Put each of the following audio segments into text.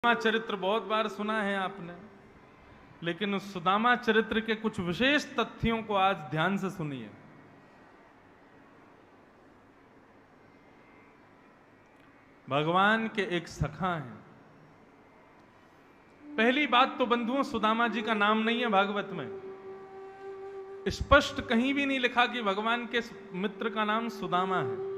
सुदामा चरित्र बहुत बार सुना है आपने, लेकिन उस सुदामा चरित्र के कुछ विशेष तथ्यों को आज ध्यान से सुनिए। भगवान के एक सखा हैं। पहली बात तो बंधुओं, सुदामा जी का नाम नहीं है भागवत में, स्पष्ट कहीं भी नहीं लिखा कि भगवान के मित्र का नाम सुदामा है।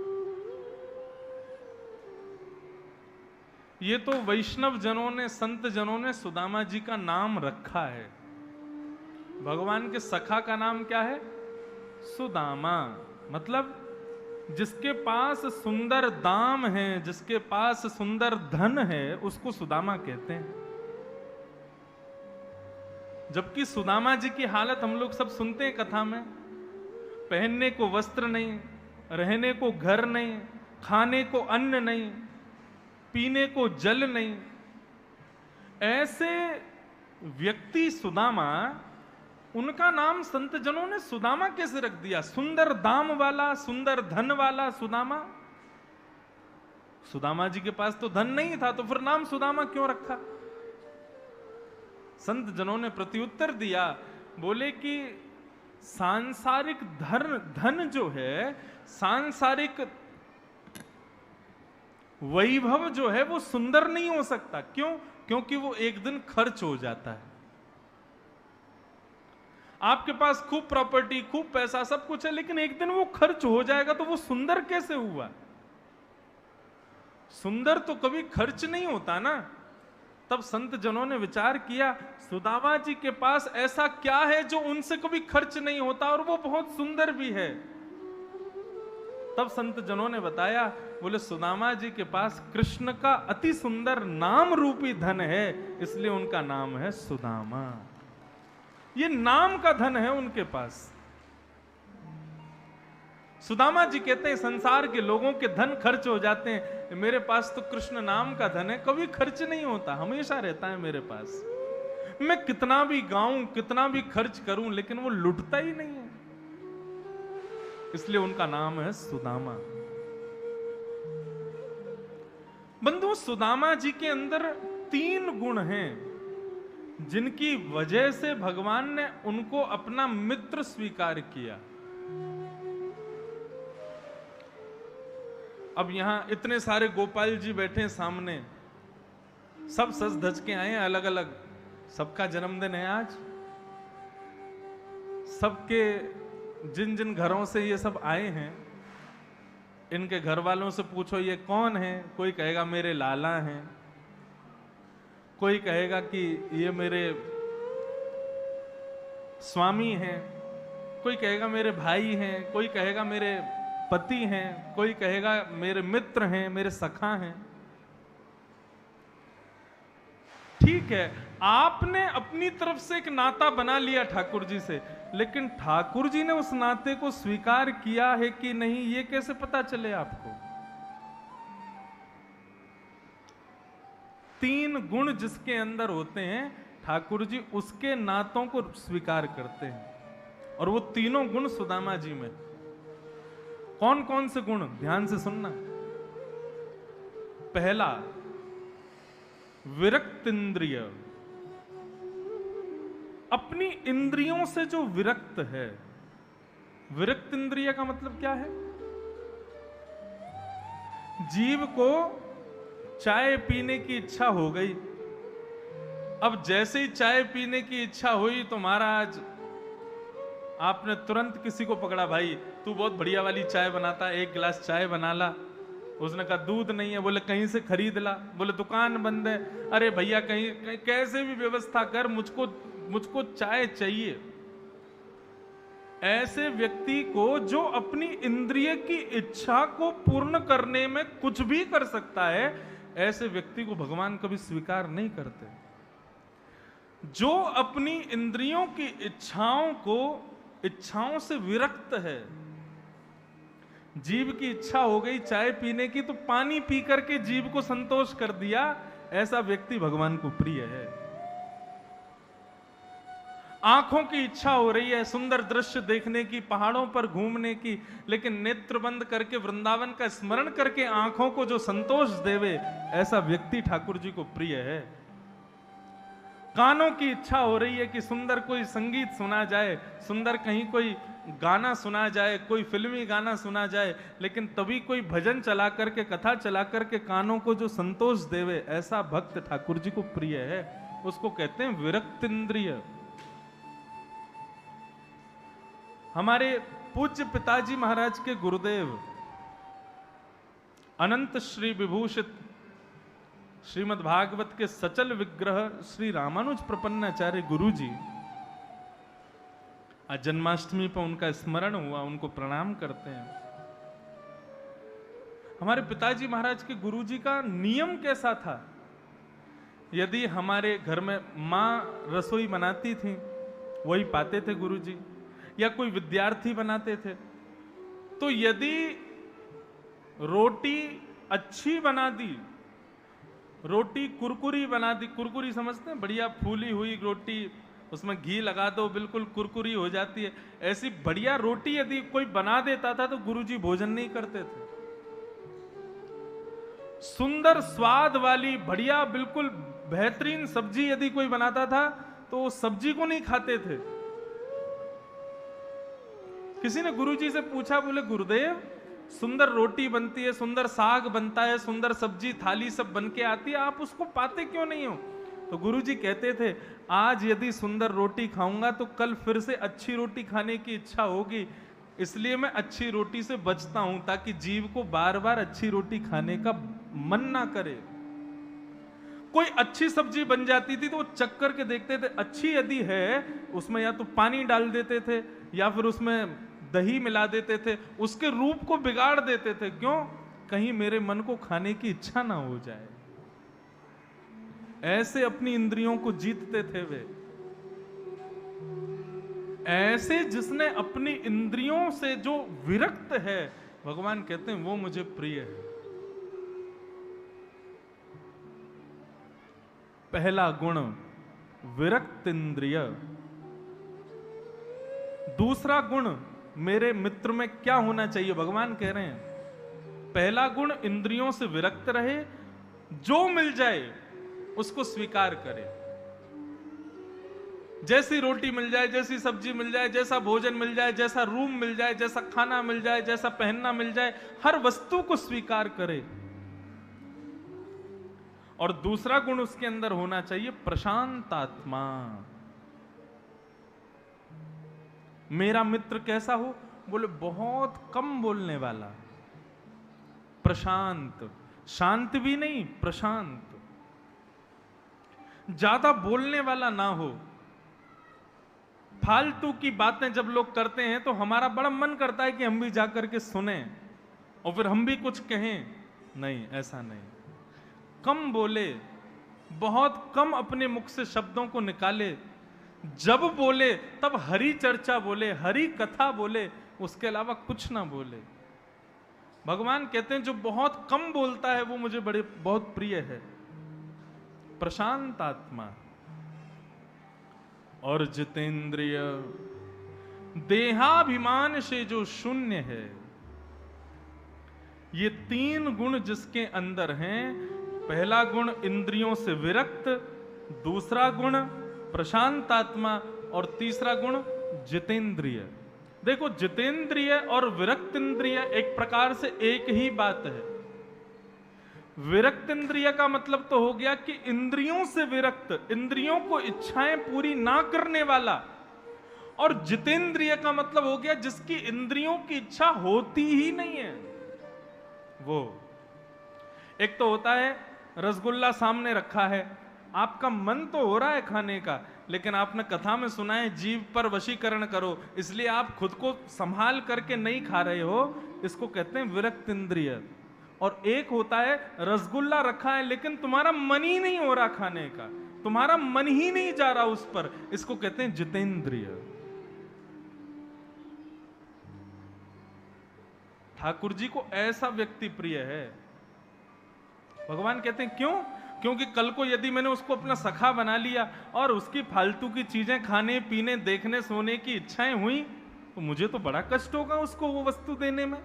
ये तो वैष्णव जनों ने, संत जनों ने सुदामा जी का नाम रखा है। भगवान के सखा का नाम क्या है? सुदामा। मतलब जिसके पास सुंदर दाम है, जिसके पास सुंदर धन है, उसको सुदामा कहते हैं। जबकि सुदामा जी की हालत हम लोग सब सुनते हैं कथा में। पहनने को वस्त्र नहीं, रहने को घर नहीं, खाने को अन्न नहीं, पीने को जल नहीं। ऐसे व्यक्ति सुदामा, उनका नाम संत जनों ने सुदामा कैसे रख दिया? सुंदर दाम वाला, सुंदर धन वाला सुदामा। सुदामा जी के पास तो धन नहीं था, तो फिर नाम सुदामा क्यों रखा? संत जनों ने प्रत्युत्तर दिया, बोले कि सांसारिक धन जो है, सांसारिक वैभव जो है वो सुंदर नहीं हो सकता। क्यों? क्योंकि वो एक दिन खर्च हो जाता है। आपके पास खूब प्रॉपर्टी, खूब पैसा, सब कुछ है, लेकिन एक दिन वो खर्च हो जाएगा, तो वो सुंदर कैसे हुआ? सुंदर तो कभी खर्च नहीं होता ना। तब संत जनों ने विचार किया, सुदामा जी के पास ऐसा क्या है जो उनसे कभी खर्च नहीं होता और वो बहुत सुंदर भी है। तब संत जनों ने बताया, बोले सुदामा जी के पास कृष्ण का अति सुंदर नाम रूपी धन है, इसलिए उनका नाम है सुदामा। ये नाम का धन है उनके पास। सुदामा जी कहते हैं, संसार के लोगों के धन खर्च हो जाते हैं, मेरे पास तो कृष्ण नाम का धन है, कभी खर्च नहीं होता, हमेशा रहता है मेरे पास। मैं कितना भी गाऊं, कितना भी खर्च करूं, लेकिन वो लुटता ही नहीं है, इसलिए उनका नाम है सुदामा। बंधु, सुदामा जी के अंदर 3 गुण हैं जिनकी वजह से भगवान ने उनको अपना मित्र स्वीकार किया। अब यहां इतने सारे गोपाल जी बैठे हैं सामने, सब सज धज के आए हैं अलग अलग, सबका जन्मदिन है आज। सबके जिन जिन घरों से ये सब आए हैं, इनके घर वालों से पूछो ये कौन है? कोई कहेगा मेरे लाला हैं, कोई कहेगा कि ये मेरे स्वामी हैं, कोई कहेगा मेरे भाई हैं, कोई कहेगा मेरे पति हैं, कोई कहेगा मेरे मित्र हैं, मेरे सखा हैं। ठीक है, आपने अपनी तरफ से एक नाता बना लिया ठाकुर जी से, लेकिन ठाकुर जी ने उस नाते को स्वीकार किया है कि नहीं, ये कैसे पता चले आपको? 3 गुण जिसके अंदर होते हैं, ठाकुर जी उसके नातों को स्वीकार करते हैं, और वो तीनों गुण सुदामा जी में। कौन कौन से गुण? ध्यान से सुनना। पहला, विरक्त इंद्रिय। अपनी इंद्रियों से जो विरक्त है। विरक्त इंद्रिय का मतलब क्या है? जीव को चाय पीने की इच्छा हो गई, अब जैसे ही चाय पीने की इच्छा हुई तो महाराज आपने तुरंत किसी को पकड़ा, भाई तू बहुत बढ़िया वाली चाय बनाता है, 1 गिलास चाय बना ला। उसने कहा दूध नहीं है, बोले कहीं से खरीद ला, बोले दुकान बंद है, अरे भैया कहीं कैसे भी व्यवस्था कर, मुझको चाय चाहिए। ऐसे व्यक्ति को, जो अपनी इंद्रिय की इच्छा को पूर्ण करने में कुछ भी कर सकता है, ऐसे व्यक्ति को भगवान कभी स्वीकार नहीं करते। जो अपनी इंद्रियों की इच्छाओं से विरक्त है, जीव की इच्छा हो गई चाय पीने की, तो पानी पी करके जीव को संतोष कर दिया, ऐसा व्यक्ति भगवान को प्रिय है। आंखों की इच्छा हो रही है सुंदर दृश्य देखने की, पहाड़ों पर घूमने की, लेकिन नेत्र बंद करके वृंदावन का स्मरण करके आंखों को जो संतोष देवे, ऐसा व्यक्ति ठाकुर जी को प्रिय है। कानों की इच्छा हो रही है कि सुंदर कोई संगीत सुना जाए, सुंदर कहीं कोई गाना सुना जाए, कोई फिल्मी गाना सुना जाए, लेकिन तभी कोई भजन चला करके, कथा चला करके कानों को जो संतोष देवे, ऐसा भक्त ठाकुर जी को प्रिय है। उसको कहते हैं विरक्त इंद्रिय। हमारे पूज्य पिताजी महाराज के गुरुदेव अनंत श्री विभूषित श्रीमद् भागवत के सचल विग्रह श्री रामानुज प्रपन्नाचार्य गुरु जी, आज जन्माष्टमी पर उनका स्मरण हुआ, उनको प्रणाम करते हैं। हमारे पिताजी महाराज के गुरु जी का नियम कैसा था? यदि हमारे घर में माँ रसोई बनाती थी, वही पाते थे गुरु जी, या कोई विद्यार्थी बनाते थे, तो यदि रोटी अच्छी बना दी, रोटी कुरकुरी बना दी, कुरकुरी समझते हैं, बढ़िया फूली हुई रोटी, उसमें घी लगा दो बिल्कुल कुरकुरी हो जाती है, ऐसी बढ़िया रोटी यदि कोई बना देता था तो गुरुजी भोजन नहीं करते थे। सुंदर स्वाद वाली बढ़िया बिल्कुल बेहतरीन सब्जी यदि कोई बनाता था तो उस सब्जी को नहीं खाते थे। किसी ने गुरुजी से पूछा, बोले गुरुदेव सुंदर रोटी बनती है, सुंदर साग बनता है, सुंदर सब्जी थाली सब बन के आती है, आप उसको पाते क्यों नहीं हो? तो गुरुजी कहते थे, आज यदि सुंदर रोटी खाऊंगा तो कल फिर से अच्छी रोटी खाने की इच्छा होगी, इसलिए मैं अच्छी रोटी से बचता हूं, ताकि जीव को बार बार अच्छी रोटी खाने का मन ना करे। कोई अच्छी सब्जी बन जाती थी तो वो चख करके देखते थे, अच्छी यदि है, उसमें या तो पानी डाल देते थे या फिर उसमें दही मिला देते थे, उसके रूप को बिगाड़ देते थे। क्यों? कहीं मेरे मन को खाने की इच्छा ना हो जाए। ऐसे अपनी इंद्रियों को जीतते थे वे। ऐसे जिसने अपनी इंद्रियों से जो विरक्त है, भगवान कहते हैं वो मुझे प्रिय है। पहला गुण विरक्त इंद्रिय। दूसरा गुण मेरे मित्र में क्या होना चाहिए? भगवान कह रहे हैं पहला गुण इंद्रियों से विरक्त रहे, जो मिल जाए उसको स्वीकार करे। जैसी रोटी मिल जाए, जैसी सब्जी मिल जाए, जैसा भोजन मिल जाए, जैसा रूम मिल जाए, जैसा खाना मिल जाए, जैसा पहनना मिल जाए, हर वस्तु को स्वीकार करे। और दूसरा गुण उसके अंदर होना चाहिए प्रशांत आत्मा। मेरा मित्र कैसा हो? बोले बहुत कम बोलने वाला, प्रशांत, शांत भी नहीं, प्रशांत, ज्यादा बोलने वाला ना हो। फालतू की बातें जब लोग करते हैं तो हमारा बड़ा मन करता है कि हम भी जाकर के सुने और फिर हम भी कुछ कहें। नहीं, ऐसा नहीं। कम बोले, बहुत कम अपने मुख से शब्दों को निकाले। जब बोले तब हरि चर्चा बोले, हरि कथा बोले, उसके अलावा कुछ ना बोले। भगवान कहते हैं जो बहुत कम बोलता है वो मुझे बहुत प्रिय है। प्रशांत आत्मा और जितेंद्रिय, देहाभिमान से जो शून्य है। ये तीन गुण जिसके अंदर हैं, पहला गुण इंद्रियों से विरक्त, दूसरा गुण प्रशांत आत्मा और तीसरा गुण जितेंद्रिय। देखो, जितेंद्रिय और विरक्त इंद्रिय एक प्रकार से एक ही बात है। विरक्त इंद्रिय का मतलब तो हो गया कि इंद्रियों से विरक्त, इंद्रियों को इच्छाएं पूरी ना करने वाला। और जितेंद्रिय का मतलब हो गया जिसकी इंद्रियों की इच्छा होती ही नहीं है। वो एक तो होता है रसगुल्ला सामने रखा है, आपका मन तो हो रहा है खाने का, लेकिन आपने कथा में सुना है जीव पर वशीकरण करो, इसलिए आप खुद को संभाल करके नहीं खा रहे हो। इसको कहते हैं विरक्त इंद्रिय। और एक होता है रसगुल्ला रखा है लेकिन तुम्हारा मन ही नहीं हो रहा खाने का, तुम्हारा मन ही नहीं जा रहा उस पर, इसको कहते हैं जितेंद्रिय। ठाकुर जी को ऐसा व्यक्ति प्रिय है। भगवान कहते हैं क्यों? क्योंकि कल को यदि मैंने उसको अपना सखा बना लिया और उसकी फालतू की चीजें खाने पीने देखने सोने की इच्छाएं हुई तो मुझे तो बड़ा कष्ट होगा उसको वो वस्तु देने में।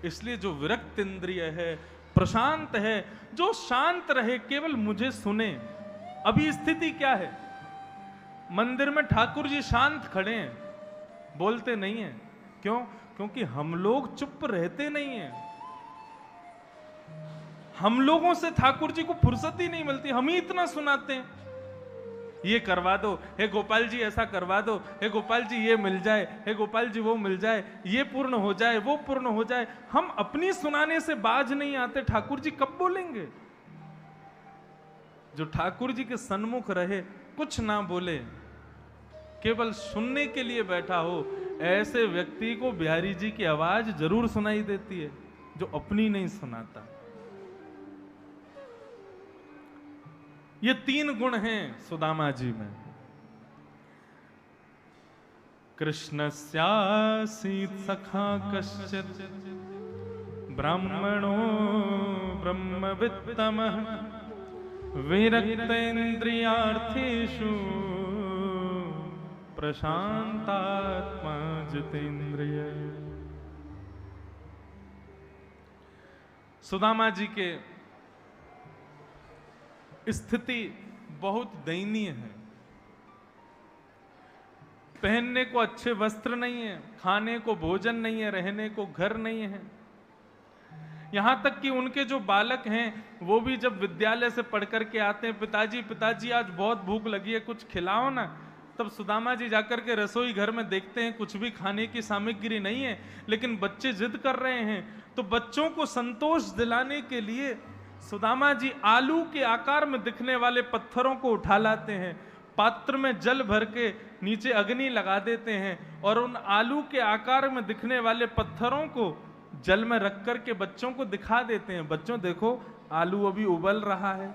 इसलिए जो विरक्त इंद्रिय है, प्रशांत है, जो शांत रहे, केवल मुझे सुने। अभी स्थिति क्या है? मंदिर में ठाकुर जी शांत खड़े हैं, बोलते नहीं हैं। क्यों? क्योंकि हम लोग चुप रहते नहीं हैं। हम लोगों से ठाकुर जी को फुर्सत ही नहीं मिलती, हम ही इतना सुनाते हैं। ये करवा दो, हे गोपाल जी ऐसा करवा दो, हे गोपाल जी ये मिल जाए, हे गोपाल जी वो मिल जाए, ये पूर्ण हो जाए, वो पूर्ण हो जाए। हम अपनी सुनाने से बाज नहीं आते, ठाकुर जी कब बोलेंगे? जो ठाकुर जी के सन्मुख रहे, कुछ ना बोले, केवल सुनने के लिए बैठा हो, ऐसे व्यक्ति को बिहारी जी की आवाज जरूर सुनाई देती है, जो अपनी नहीं सुनाता। ये 3 गुण हैं सुदामा जी में। कृष्णस्यासीत् सखा कश्चित् ब्राह्मणो ब्रह्मवित्तमः विरक्तेन्द्रियार्थेषु प्रशांतात्मा जितेन्द्रिय। सुदामा जी के स्थिति बहुत दयनीय है। पहनने को अच्छे वस्त्र नहीं है, खाने को भोजन नहीं है, रहने को घर नहीं है। यहां तक कि उनके जो बालक हैं वो भी जब विद्यालय से पढ़ करके आते हैं, पिताजी पिताजी आज बहुत भूख लगी है, कुछ खिलाओ ना। तब सुदामा जी जाकर के रसोई घर में देखते हैं कुछ भी खाने की सामग्री नहीं है, लेकिन बच्चे जिद कर रहे हैं। तो बच्चों को संतोष दिलाने के लिए सुदामा जी आलू के आकार में दिखने वाले पत्थरों को उठा लाते हैं, पात्र में जल भर के नीचे अग्नि लगा देते हैं और उन आलू के आकार में दिखने वाले पत्थरों को जल में रख करके बच्चों को दिखा देते हैं। बच्चों देखो, आलू अभी उबल रहा है।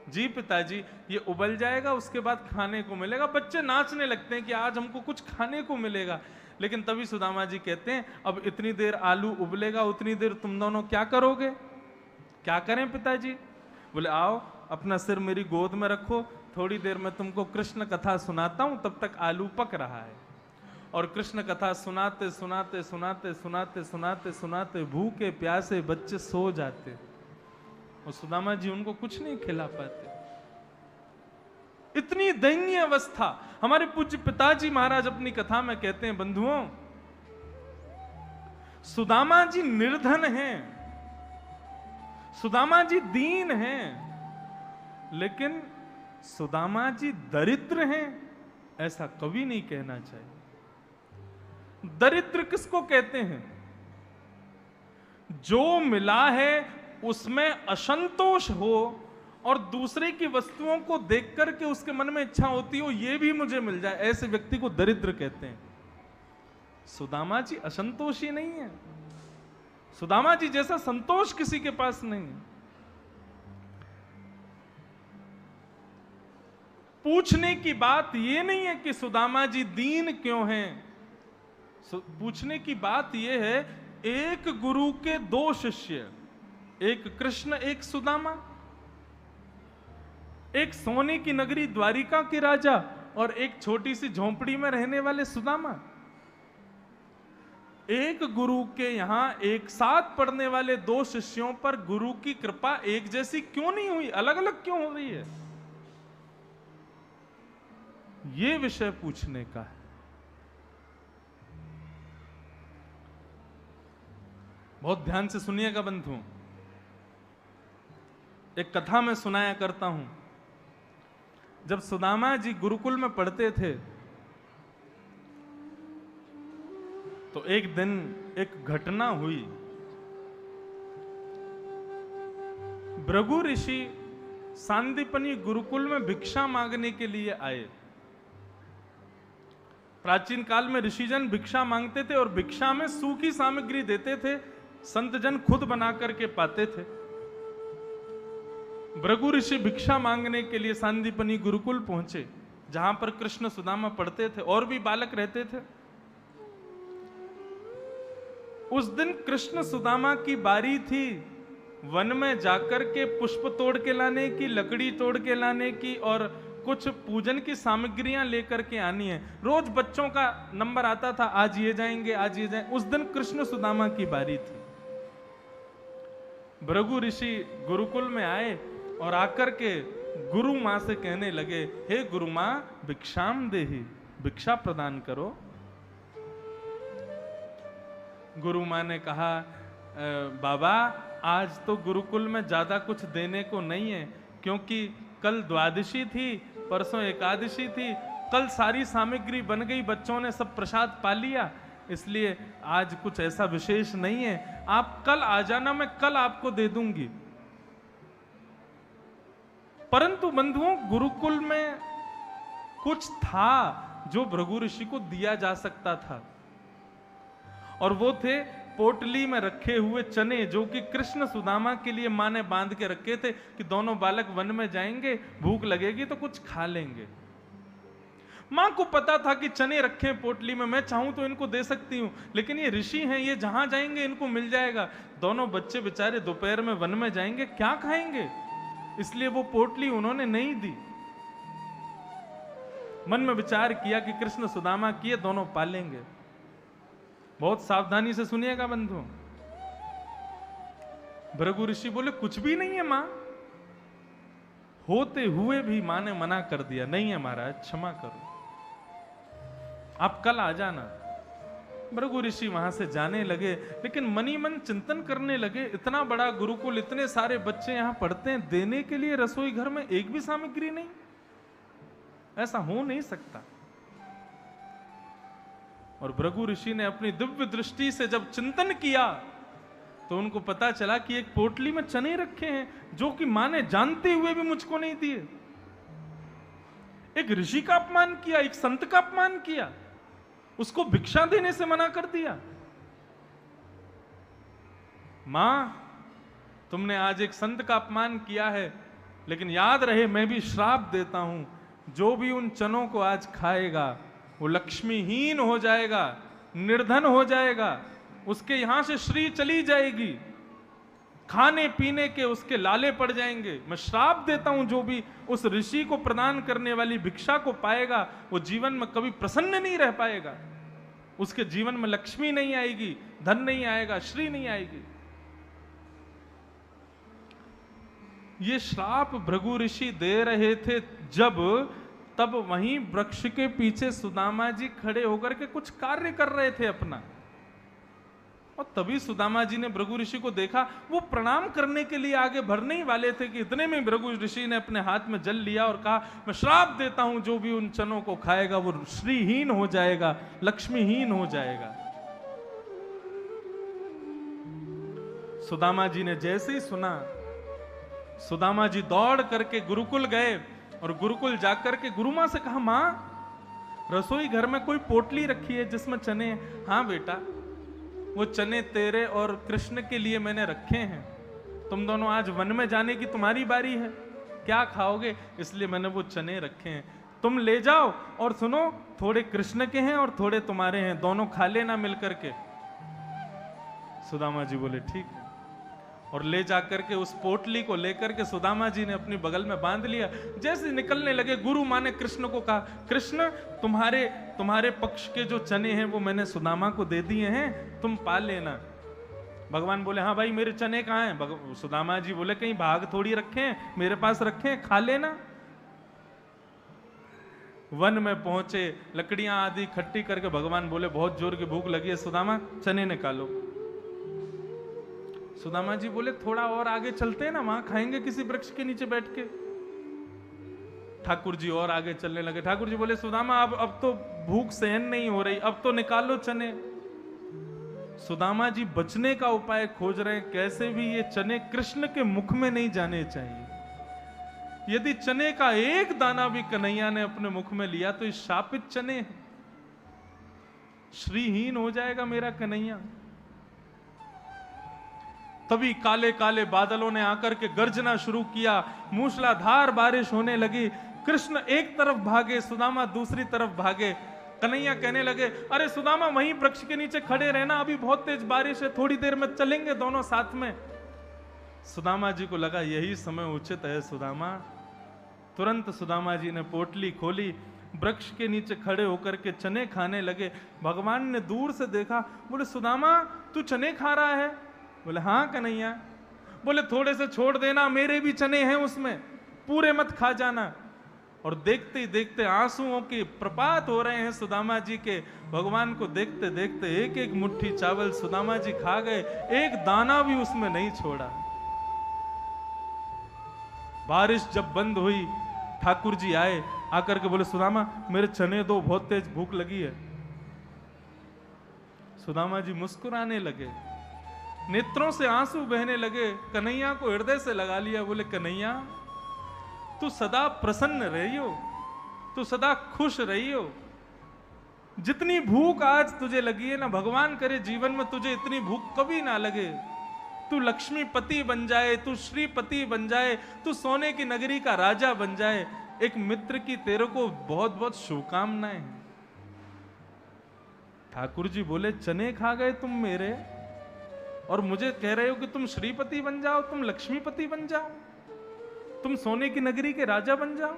जी पिताजी, ये उबल जाएगा, उसके बाद खाने को मिलेगा। बच्चे नाचने लगते हैं कि आज हमको कुछ खाने को मिलेगा। लेकिन तभी सुदामा जी कहते हैं, अब इतनी देर आलू उबलेगा, उतनी देर तुम दोनों क्या करोगे? क्या करें पिताजी? बोले आओ, अपना सिर मेरी गोद में रखो, थोड़ी देर में तुमको कृष्ण कथा सुनाता हूं, तब तक आलू पक रहा है। और कृष्ण कथा सुनाते सुनाते सुनाते सुनाते सुनाते सुनाते भूखे प्यासे बच्चे सो जाते और सुदामा जी उनको कुछ नहीं खिला पाते। इतनी दयनीय अवस्था। हमारे पूज्य पिताजी महाराज अपनी कथा में कहते हैं, बंधुओं, सुदामा जी निर्धन हैं, सुदामा जी दीन हैं, लेकिन सुदामा जी दरिद्र हैं, ऐसा कभी नहीं कहना चाहिए। दरिद्र किसको कहते हैं? जो मिला है उसमें असंतोष हो और दूसरे की वस्तुओं को देख करके उसके मन में इच्छा होती हो ये भी मुझे मिल जाए, ऐसे व्यक्ति को दरिद्र कहते हैं। सुदामा जी असंतोषी नहीं है। सुदामा जी जैसा संतोष किसी के पास नहीं है। पूछने की बात यह नहीं है कि सुदामा जी दीन क्यों हैं। पूछने की बात यह है, एक गुरु के 2 शिष्य, एक कृष्ण एक सुदामा, एक सोने की नगरी द्वारिका के राजा और एक छोटी सी झोंपड़ी में रहने वाले सुदामा। एक गुरु के यहां एक साथ पढ़ने वाले 2 शिष्यों पर गुरु की कृपा एक जैसी क्यों नहीं हुई, अलग अलग क्यों हो रही है? यह विषय पूछने का है। बहुत ध्यान से सुनिएगा बंधु। एक कथा मैं सुनाया करता हूं। जब सुदामा जी गुरुकुल में पढ़ते थे तो एक दिन एक घटना हुई। भृगु ऋषि सांदीपनी गुरुकुल में भिक्षा मांगने के लिए आए। प्राचीन काल में ऋषिजन भिक्षा मांगते थे और भिक्षा में सूखी सामग्री देते थे, संत जन खुद बना करके पाते थे। भृगु ऋषि भिक्षा मांगने के लिए सांदीपनी गुरुकुल पहुंचे, जहां पर कृष्ण सुदामा पढ़ते थे और भी बालक रहते थे। उस दिन कृष्ण सुदामा की बारी थी वन में जाकर के पुष्प तोड़ के लाने की, लकड़ी तोड़ के लाने की और कुछ पूजन की सामग्रियां लेकर के आनी है। रोज बच्चों का नंबर आता था, आज ये जाएंगे, आज ये जाएंगे। उस दिन कृष्ण सुदामा की बारी थी। भृगु ऋषि गुरुकुल में आए और आकर के गुरु मां से कहने लगे, हे गुरु मां भिक्षाम देहि, भिक्षा प्रदान करो। गुरु मां ने कहा, बाबा आज तो गुरुकुल में ज्यादा कुछ देने को नहीं है, क्योंकि कल द्वादशी थी, परसों एकादशी थी, कल सारी सामग्री बन गई, बच्चों ने सब प्रसाद पा लिया, इसलिए आज कुछ ऐसा विशेष नहीं है। आप कल आ जाना, मैं कल आपको दे दूंगी। परंतु बंधुओं, गुरुकुल में कुछ था जो भृगु ऋषि को दिया जा सकता था, और वो थे पोटली में रखे हुए चने, जो कि कृष्ण सुदामा के लिए मां ने बांध के रखे थे कि दोनों बालक वन में जाएंगे, भूख लगेगी तो कुछ खा लेंगे। मां को पता था कि चने रखे पोटली में, मैं चाहूं तो इनको दे सकती हूं, लेकिन ये ऋषि हैं, ये जहां जाएंगे इनको मिल जाएगा। दोनों बच्चे बेचारे दोपहर में वन में जाएंगे, क्या खाएंगे, इसलिए वो पोटली उन्होंने नहीं दी। मन में विचार किया कि कृष्ण सुदामा किए, दोनों पालेंगे। बहुत सावधानी से सुनिएगा बंधु। भृगु ऋषि बोले, कुछ भी नहीं है मां। होते हुए भी मां ने मना कर दिया, नहीं है महाराज, क्षमा करो, आप कल आ जाना। भृगु ऋषि वहां से जाने लगे, लेकिन मनी मन चिंतन करने लगे, इतना बड़ा गुरुकुल, इतने सारे बच्चे यहां पढ़ते हैं, देने के लिए रसोई घर में एक भी सामग्री नहीं, ऐसा हो नहीं सकता। और भृगु ऋषि ने अपनी दिव्य दृष्टि से जब चिंतन किया तो उनको पता चला कि एक पोटली में चने रखे हैं, जो कि मां ने जानते हुए भी मुझको नहीं दिए। एक ऋषि का अपमान किया, एक संत का अपमान किया, उसको भिक्षा देने से मना कर दिया। मां, तुमने आज एक संत का अपमान किया है, लेकिन याद रहे मैं भी श्राप देता हूं, जो भी उन चनों को आज खाएगा वो लक्ष्मीहीन हो जाएगा, निर्धन हो जाएगा, उसके यहां से श्री चली जाएगी, खाने पीने के उसके लाले पड़ जाएंगे। मैं श्राप देता हूं, जो भी उस ऋषि को प्रदान करने वाली भिक्षा को पाएगा वो जीवन में कभी प्रसन्न नहीं रह पाएगा, उसके जीवन में लक्ष्मी नहीं आएगी, धन नहीं आएगा, श्री नहीं आएगी। ये श्राप भृगु ऋषि दे रहे थे तब वहीं वृक्ष के पीछे सुदामा जी खड़े होकर के कुछ कार्य कर रहे थे अपना, और तभी सुदामा जी ने भृगु ऋषि को देखा। वो प्रणाम करने के लिए आगे बढ़ने ही वाले थे कि इतने में भृगु ऋषि ने अपने हाथ में जल लिया और कहा, मैं श्राप देता हूं, जो भी उन चनों को खाएगा वो श्रीहीन हो जाएगा, लक्ष्मीहीन हो जाएगा। सुदामा जी ने जैसे ही सुना, सुदामा जी दौड़ करके गुरुकुल गए और गुरुकुल जाकर के गुरु मां से कहा, मां, रसोई घर में कोई पोटली रखी है जिसमें चने हैं। हाँ बेटा, वो चने तेरे और कृष्ण के लिए मैंने रखे हैं, तुम दोनों आज वन में जाने की तुम्हारी बारी है, क्या खाओगे, इसलिए मैंने वो चने रखे हैं, तुम ले जाओ, और सुनो, थोड़े कृष्ण के हैं और थोड़े तुम्हारे हैं, दोनों खा लेना मिल करके। सुदामा जी बोले ठीक है, और ले जाकर के उस पोटली को लेकर के सुदामा जी ने अपनी बगल में बांध लिया। जैसे निकलने लगे, गुरु मां ने कृष्ण को कहा, कृष्ण, तुम्हारे पक्ष के जो चने हैं वो मैंने सुदामा को दे दिए हैं, तुम पा लेना। भगवान बोले, हाँ भाई, मेरे चने कहाँ हैं? सुदामा जी बोले, कहीं भाग थोड़ी रखे हैं, मेरे पास रखे हैं, खा लेना। वन में पहुंचे, लकड़ियां आदि इकट्ठी करके भगवान बोले, बहुत जोर की भूख लगी है सुदामा, चने निकालो। सुदामा जी बोले, थोड़ा और आगे चलते हैं ना, वहां खाएंगे किसी वृक्ष के नीचे बैठ के। ठाकुर जी और आगे चलने लगे। ठाकुर जी बोले, सुदामा, अब तो भूख सहन नहीं हो रही, अब तो निकालो चने। सुदामा जी बचने का उपाय खोज रहे हैं, कैसे भी ये चने कृष्ण के मुख में नहीं जाने चाहिए। यदि चने का एक दाना भी कन्हैया ने अपने मुख में लिया तो ये शापित चने हैं, श्रीहीन हो जाएगा मेरा कन्हैया। तभी काले काले बादलों ने आकर के गर्जना शुरू किया, मूसलाधार बारिश होने लगी। कृष्ण एक तरफ भागे, सुदामा दूसरी तरफ भागे। कन्हैया कहने लगे, अरे सुदामा, वहीं वृक्ष के नीचे खड़े रहना, अभी बहुत तेज बारिश है, थोड़ी देर में चलेंगे दोनों साथ में। सुदामा जी को लगा यही समय उचित है सुदामा। तुरंत सुदामा जी ने पोटली खोली, वृक्ष के नीचे खड़े होकर के चने खाने लगे। भगवान ने दूर से देखा, बोले सुदामा तू चने खा रहा है? बोले हाँ कन्हैया। बोले थोड़े से छोड़ देना, मेरे भी चने हैं उसमें, पूरे मत खा जाना। और देखते ही देखते आंसुओं की प्रपात हो रहे हैं सुदामा जी के। भगवान को देखते देखते एक एक मुट्ठी चावल सुदामा जी खा गए, एक दाना भी उसमें नहीं छोड़ा। बारिश जब बंद हुई, ठाकुर जी आए, आकर के बोले सुदामा मेरे चने दो, बहुत तेज भूख लगी है। सुदामा जी मुस्कुराने लगे, नेत्रों से आंसू बहने लगे, कन्हैया को हृदय से लगा लिया। बोले कन्हैया तू सदा प्रसन्न रही हो, तू सदा खुश रही हो। जितनी भूख आज तुझे लगी है ना, भगवान करे जीवन में तुझे इतनी भूख कभी ना लगे। तू लक्ष्मीपति बन जाए, तू श्रीपति बन जाए, तू सोने की नगरी का राजा बन जाए। एक मित्र की तेरे को बहुत बहुत शुभकामनाएं हैं। ठाकुर जी बोले चने खा गए तुम मेरे, और मुझे कह रहे हो कि तुम श्रीपति बन जाओ, तुम लक्ष्मीपति बन जाओ, तुम सोने की नगरी के राजा बन जाओ।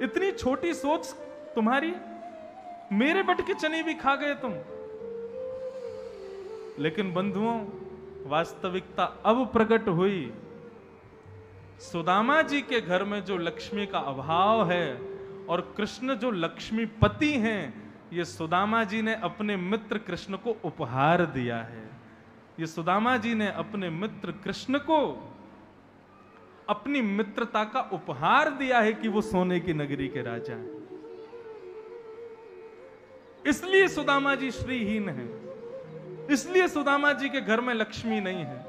इतनी छोटी सोच तुम्हारी, मेरे बट के चने भी खा गए तुम। लेकिन बंधुओं, वास्तविकता अब प्रकट हुई। सुदामा जी के घर में जो लक्ष्मी का अभाव है और कृष्ण जो लक्ष्मीपति हैं, ये सुदामा जी ने अपने मित्र कृष्ण को उपहार दिया है। ये सुदामा जी ने अपने मित्र कृष्ण को अपनी मित्रता का उपहार दिया है कि वो सोने की नगरी के राजा हैं। इसलिए सुदामा जी श्रीहीन हैं, इसलिए सुदामा जी के घर में लक्ष्मी नहीं है,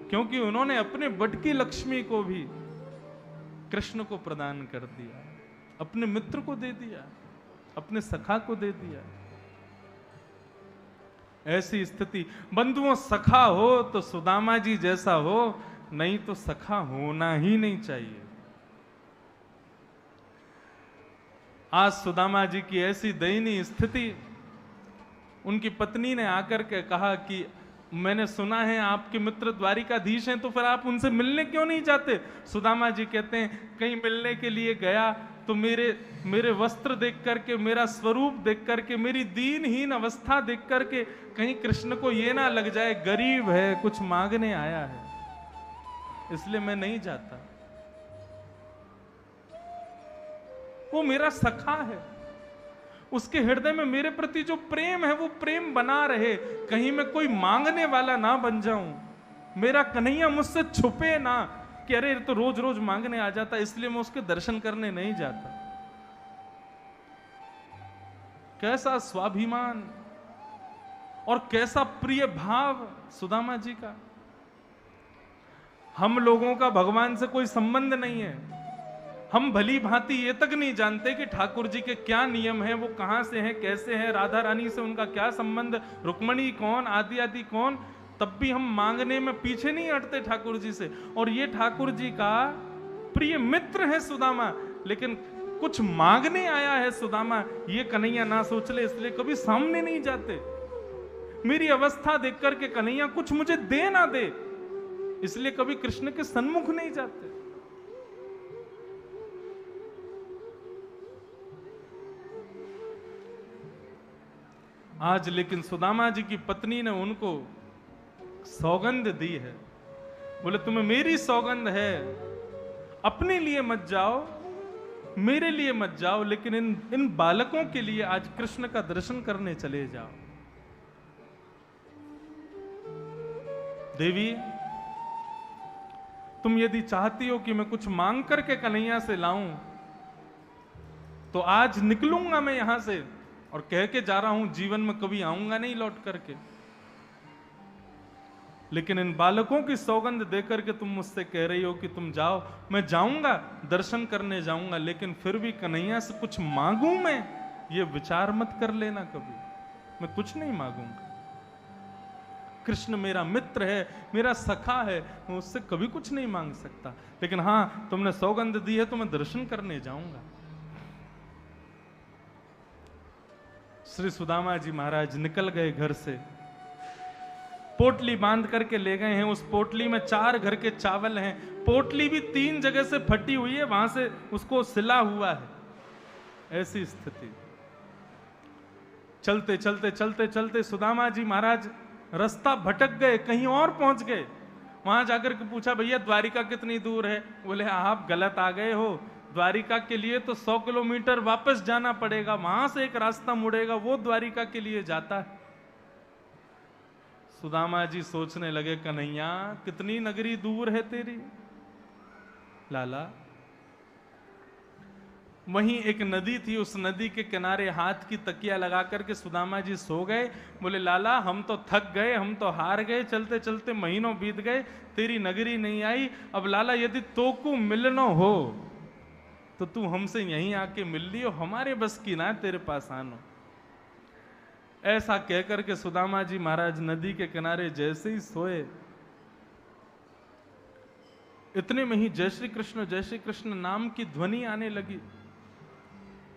क्योंकि उन्होंने अपने बट की लक्ष्मी को भी कृष्ण को प्रदान कर दिया, अपने मित्र को दे दिया, अपने सखा को दे दिया। ऐसी स्थिति बंधुओं, सखा हो तो सुदामा जी जैसा हो, नहीं तो सखा होना ही नहीं चाहिए। आज सुदामा जी की ऐसी दयनीय स्थिति, उनकी पत्नी ने आकर के कहा कि मैंने सुना है आपके मित्र द्वारिकाधीश हैं, तो फिर आप उनसे मिलने क्यों नहीं जाते? सुदामा जी कहते हैं कहीं मिलने के लिए गया तो मेरे वस्त्र देख करके, मेरा स्वरूप देख करके, मेरी दीनहीन अवस्था देख करके कहीं कृष्ण को ये ना लग जाए गरीब है, कुछ मांगने आया है, इसलिए मैं नहीं जाता। वो मेरा सखा है, उसके हृदय में मेरे प्रति जो प्रेम है वो प्रेम बना रहे, कहीं मैं कोई मांगने वाला ना बन जाऊं। मेरा कन्हैया मुझसे छुपे ना कि अरे तो रोज रोज मांगने आ जाता, इसलिए मैं उसके दर्शन करने नहीं जाता। कैसा स्वाभिमान और कैसा प्रिय भाव सुदामा जी का। हम लोगों का भगवान से कोई संबंध नहीं है। हम भली भांति ये तक नहीं जानते कि ठाकुर जी के क्या नियम हैं, वो कहां से हैं, कैसे हैं, राधा रानी से उनका क्या संबंध, रुक्मणी कौन, आदि आदि कौन। तब भी हम मांगने में पीछे नहीं हटते ठाकुर जी से। और ये ठाकुर जी का प्रिय मित्र है सुदामा, लेकिन कुछ मांगने आया है सुदामा, ये कन्हैया ना सोच ले, इसलिए कभी सामने नहीं जाते। मेरी अवस्था देख करके कन्हैया कुछ मुझे दे ना दे, इसलिए कभी कृष्ण के सन्मुख नहीं जाते। आज लेकिन सुदामा जी की पत्नी ने उनको सौगंध दी है। बोले तुम्हें मेरी सौगंध है, अपने लिए मत जाओ, मेरे लिए मत जाओ, लेकिन इन बालकों के लिए आज कृष्ण का दर्शन करने चले जाओ। देवी, तुम यदि चाहती हो कि मैं कुछ मांग करके कन्हैया से लाऊं, तो आज निकलूंगा मैं यहां से और कह के जा रहा हूं जीवन में कभी आऊंगा नहीं लौट करके। लेकिन इन बालकों की सौगंध देकर के तुम मुझसे कह रही हो कि तुम जाओ, मैं जाऊंगा, दर्शन करने जाऊंगा, लेकिन फिर भी कन्हैया से कुछ मांगूं मैं, ये विचार मत कर लेना कभी। मैं कुछ नहीं मांगूंगा। कृष्ण मेरा मित्र है, मेरा सखा है, मैं उससे कभी कुछ नहीं मांग सकता। लेकिन हां, तुमने सौगंध दी है तो मैं दर्शन करने जाऊंगा। श्री सुदामा जी महाराज निकल गए घर से। पोटली बांध करके ले गए हैं। उस पोटली में 4 घर के चावल हैं। पोटली भी 3 जगह से फटी हुई है, वहां से उसको सिला हुआ है। ऐसी स्थिति। चलते चलते चलते चलते सुदामा जी महाराज रास्ता भटक गए, कहीं और पहुंच गए। वहां जाकर के पूछा, भैया द्वारिका कितनी दूर है? बोले आप गलत आ गए हो, द्वारिका के लिए तो 100 किलोमीटर वापस जाना पड़ेगा, वहां से एक रास्ता मुड़ेगा, वो द्वारिका के लिए जाता है। सुदामा जी सोचने लगे, कन्हैया कितनी नगरी दूर है तेरी। लाला, वहीं एक नदी थी, उस नदी के किनारे हाथ की तकिया लगा करके सुदामा जी सो गए। बोले लाला हम तो थक गए, हम तो हार गए, चलते चलते महीनों बीत गए, तेरी नगरी नहीं आई। अब लाला यदि तोकू मिलनो हो तो तू हमसे यहीं आके मिल लियो, हमारे बस की ना तेरे पास आनो। ऐसा कहकर के सुदामा जी महाराज नदी के किनारे जैसे ही सोए, इतने में ही जय श्री कृष्ण नाम की ध्वनि आने लगी।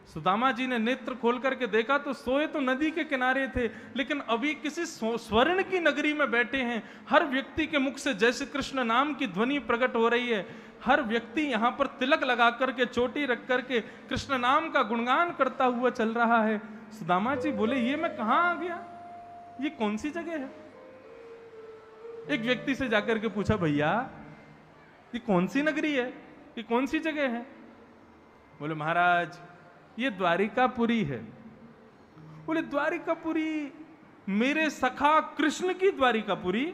सुदामा जी ने नेत्र खोल करके देखा तो सोए तो नदी के किनारे थे, लेकिन अभी किसी स्वर्ण की नगरी में बैठे हैं। हर व्यक्ति के मुख से जय श्री कृष्ण नाम की ध्वनि प्रकट हो रही है। हर व्यक्ति यहां पर तिलक लगा करके, चोटी रख करके कृष्ण नाम का गुणगान करता हुआ चल रहा है। सुदामा जी बोले, ये मैं कहां आ गया, ये कौन सी जगह है? एक व्यक्ति से जाकर के पूछा, भैया ये कौन सी नगरी है, ये कौन सी जगह है? बोले महाराज ये द्वारिकापुरी है। बोले द्वारिकापुरी, मेरे सखा कृष्ण की द्वारिकापुरी?